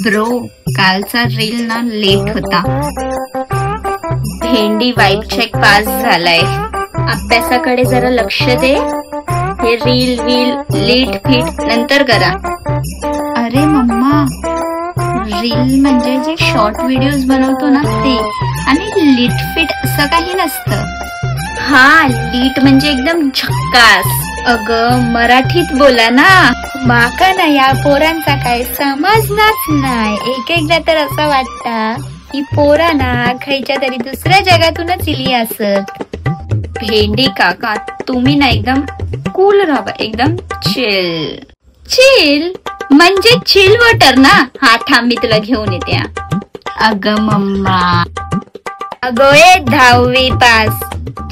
Bro, कालचा reel ना late होता. भेंडी वाईब चेक पास झालाय. अभ्यासाकडे जरा लक्ष दे. हे रील लीट फीट नंतर करा. अरे मम्मा, रील म्हणजे जे शॉर्ट व्हिडिओज बनवतो ना ते, आणि लीट फीट असं काही नसतं. हा, लीट म्हणजे एकदम झक्कास. अगं मराठीत बोला ना. माका ना या पोरांचा काय समजनाच नाही. एक एकदा तर असं वाटतं की पोरा ना खायच्या तरी दुसऱ्या जगातूनच इली असत. भेंडी काका, तुम्ही ना एकदम कूल राहा. एकदम चिल. चिल म्हणजे चिल वॉटर ना. हा थांब, मी तुला घेऊन येते. अगं मम्मा, अगं 10वी पास.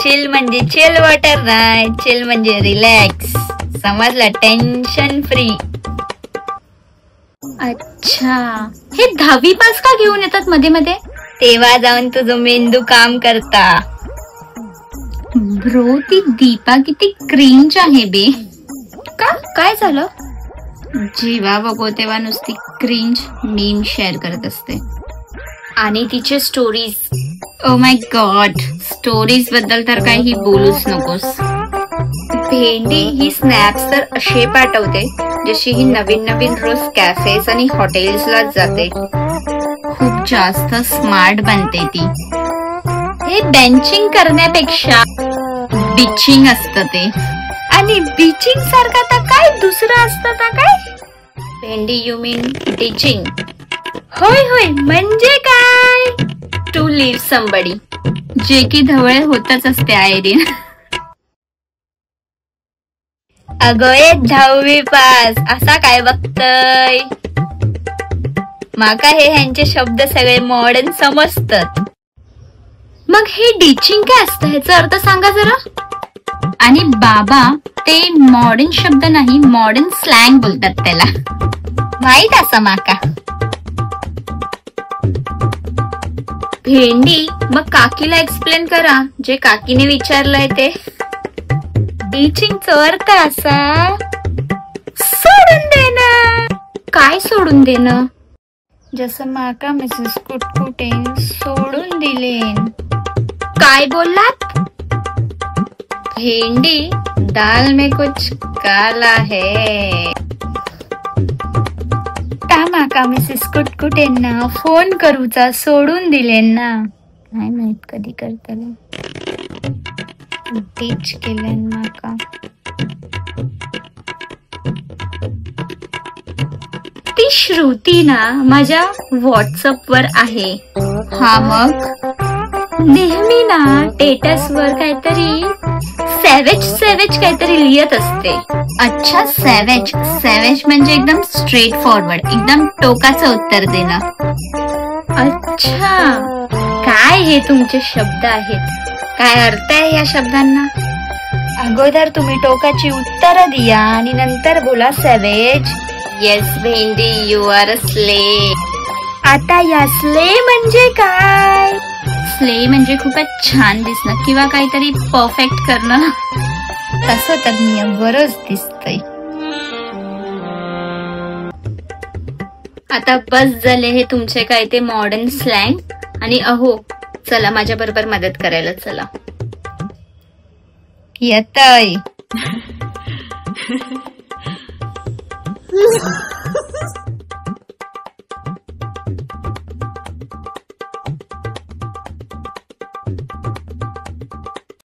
चिल म्हणजे चिल वॉटर नाही, चिल म्हणजे रिलॅक्स. समजलं? Tension free. अच्छा, हे 10वी पास का घेऊन येतात मध्ये मध्ये? तेव्हा जाऊन तुझं मेंदू काम करता. ब्रो, ती दीपा किती क्रिंज आहे बे. का, काय झालं? जेव्हा बघो तेव्हा नुसती क्रिंज मीम शेअर करत असते. आणि तिचे stories, oh my God, stories बद्दल तर काही बोलूच नकोस. भेंडी ही स्नॅप्स तर असे पाठवते जशी ही नवीन रोज कॅफेज आणि हॉटेल्सला जाते. खूप जास्त स्मार्ट बनते ती. हे बेंचिंग करण्यापेक्षा बिचिंग असतं ते. आणि बिचिंग सारखं तर काय दुसरं असतं तर काय? भेंडी, यू मीन टीचिंग? होय, म्हणजे काय? टू लिव्ह समबडी, जे की धवळे होतच असते आयडिन. अगं 10वी पास असा काय बघतय? माका हे ह्यांचे शब्द सगळे मॉडर्न समजतात. मग हे डीचिंग काय असतं, ह्याचा अर्थ सांगा जरा. आणि बाबा, ते मॉडर्न शब्द नाही, मॉडर्न स्लँग बोलतात त्याला. माहित असं माका. भेंडी, मग काकीला एक्सप्लेन करा जे काकीने विचारलंय ते. डीचिंगचा अर्थ असा सोडून देणं. काय सोडून देणं? जसं माका मिसेस कुटकुटे सोडून दिलेन. काय बोललात? भेंडी, दाल में कुछ काला है. माका मिसेस कुटकुटेंना फोन करूचा सोडून दिलेन ना. नाही माहित कधी करताना टीच केलेन माका. ती श्रुती ना माझ्या व्हॉट्सअप वर आहे. हा, मग नेहमी ना स्टेटस वर काहीतरी सॅवेज काहीतरी लिहित असते. अच्छा, सॅवेज म्हणजे एकदम स्ट्रेट फॉरवर्ड, एकदम टोकाचं उत्तर देणं. अच्छा, काय हे तुमचे शब्द आहेत? काय अर्थ आहे या शब्दांना? अगोदर तुम्ही टोकाची उत्तर दिया आणि नंतर बोला सॅवेज. येस भेंडी, यू आर अ स्ले. आता या स्ले म्हणजे काय? स्ले म्हणजे खूपच छान दिसणं किंवा काहीतरी परफेक्ट करणं. तसं तर मी बरंच दिसतंय. आता बस झाले हे तुमचे काय ते मॉडर्न स्लँग. आणि अहो, चला माझ्या बरोबर मदत करायला चला. येतय.